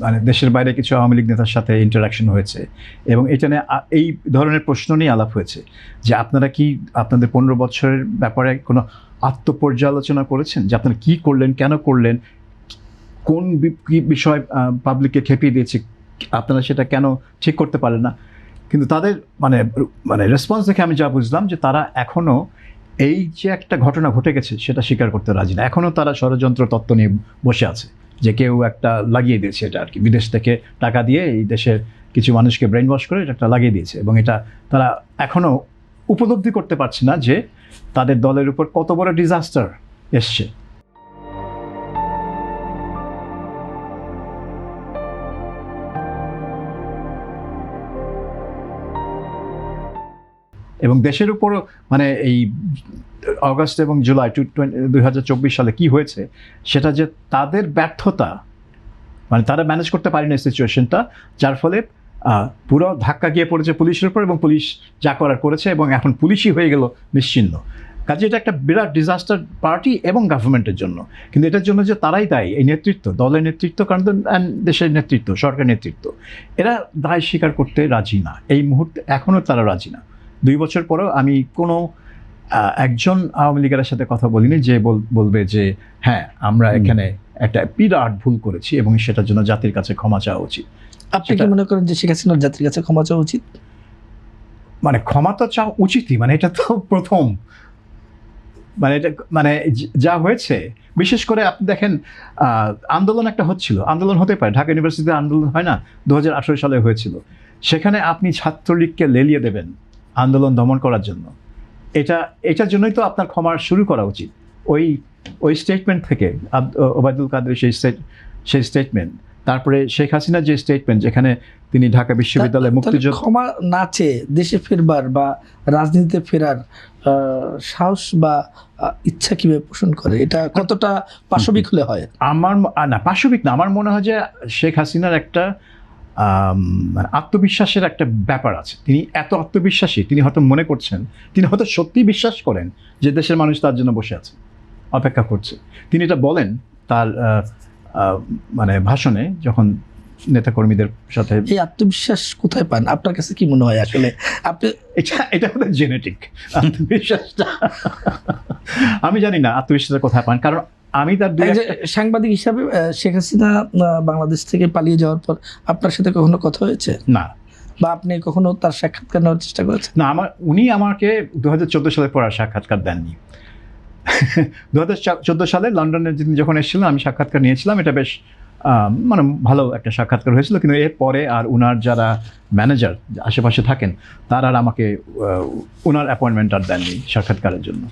মানে দেশের বাইরে কিছু আওয়ামী লীগ নেতার সাথে ইন্টারাকশন হয়েছে এবং এটা নিয়ে এই ধরনের প্রশ্ন নিয়ে আলাপ হয়েছে যে আপনারা কি আপনাদের 15 বছরের ব্যাপারে কোনো আত্মপর্যালোচনা করেছেন, যে আপনারা কী করলেন, কেন করলেন, কোন কী বিষয় পাবলিককে খেপিয়ে দিয়েছে, আপনারা সেটা কেন ঠিক করতে পারেন না। কিন্তু তাদের মানে মানে রেসপন্স দেখে আমি যা বুঝলাম যে তারা এখনও এই যে একটা ঘটনা ঘটে গেছে সেটা স্বীকার করতে রাজি না। এখনও তারা ষড়যন্ত্র তত্ত্ব নিয়ে বসে আছে যে কেউ একটা লাগিয়ে দিয়েছে, এটা আর কি বিদেশ থেকে টাকা দিয়ে এই দেশের কিছু মানুষকে ব্রেন ওয়াশ করে এটা একটা লাগিয়ে দিয়েছে, এবং এটা তারা এখনও উপলব্ধি করতে পারছে না যে তাদের দলের উপর কত বড় ডিজাস্টার এসছে। এবং দেশের উপর মানে এই অগস্ট এবং জুলাই 2024 সালে কি হয়েছে সেটা যে তাদের ব্যর্থতা, মানে তারা ম্যানেজ করতে পারেনি সিচুয়েশনটা, যার ফলে পুরো ধাক্কা গিয়ে পড়েছে পুলিশের উপর, এবং পুলিশ যা করার করেছে এবং এখন পুলিশই হয়ে গেল নিশ্চিহ্ন। কাজে এটা একটা বিরাট ডিজাস্টার পার্টি এবং গভর্নমেন্টের জন্য। কিন্তু এটার জন্য যে তারাই দায়ী, এই নেতৃত্ব, দলের নেতৃত্ব, কারণ দেশের নেতৃত্ব, সরকার নেতৃত্ব, এরা দায় স্বীকার করতে রাজি না এই মুহূর্তে, এখনও তারা রাজি না। 2 বছর পরেও আমি কোনো একজন আওয়ামী লীগের সাথে কথা বলিনি যে বলবে যে হ্যাঁ আমরা এখানে একটা বিরাট ভুল করেছি এবং সেটার জন্য জাতির কাছে ক্ষমা চাওয়া উচিত। আপনি কি মনে করেন যে শেখ হাসিনার জাতির কাছে ক্ষমা চাওয়া উচিত? মানে ক্ষমা তো চাওয়া উচিতই, মানে এটা তো প্রথম, মানে এটা মানে যা হয়েছে, বিশেষ করে আপনি দেখেন আন্দোলন একটা হচ্ছিল, আন্দোলন হতে পারে, ঢাকা ইউনিভার্সিটিতে আন্দোলন হয় না 2018 সালে হয়েছিল, সেখানে আপনি ছাত্রলীগকে লেলিয়ে দেবেন আন্দোলন দমন করার জন্য, এটার জন্যই তো আপনার ক্ষমা শুরু করা উচিত। ওই স্টেটমেন্ট থেকে ওবায়দুল কাদের সেই স্টেটমেন্ট, তারপরে শেখ হাসিনার যে স্টেটমেন্ট যেখানে তিনি ঢাকা বিশ্ববিদ্যালয়ে মুক্তিযুদ্ধ, ক্ষমা না চেয়ে দেশে ফেরবার বা রাজনীতিতে ফেরার সাহস বা ইচ্ছা কিভাবে পোষণ করে, এটা কতটা পাশবিক হলে হয়? আমার না, পাশবিক না, আমার মনে হয় যে শেখ হাসিনার একটা মানে আত্মবিশ্বাসের একটা ব্যাপার আছে। তিনি এত আত্মবিশ্বাসী, তিনি হয়তো মনে করছেন, তিনি হয়তো সত্যিই বিশ্বাস করেন যে দেশের মানুষ তার জন্য বসে আছে, অপেক্ষা করছে। তিনি এটা বলেন তার মানে ভাষণে যখন নেতাকর্মীদের সাথে। এই আত্মবিশ্বাস কোথায় পান? আপনার কাছে কি মনে হয় আসলে আপনি এটা হলো জেনেটিক আত্মবিশ্বাসটা। আমি জানি না আত্মবিশ্বাসটা কোথায় পান, কারণ আমি তার সাংবাদিক হিসাবে শেখ হাসিনা বাংলাদেশ থেকে পালিয়ে যাওয়ার পর আপনার সাথে কখনো কথা হয়েছে? না। বা আপনি কখনো তার সাক্ষাৎকার নেওয়ার চেষ্টা করেছেন? না, উনি আমাকে 2014 সালে পর সাক্ষাৎকার দেননি। 2014 সালে লন্ডনে যখন এসেছিলেন আমি সাক্ষাৎকার নিয়েছিলাম, এটা বেশ মানে ভালো একটা সাক্ষাৎকার হয়েছিল। কিন্তু এরপরে আর উনার যারা ম্যানেজার আশেপাশে থাকেন তারা আর আমাকে ওনার অ্যাপয়েন্টমেন্ট আর দেননি সাক্ষাৎকারের জন্য।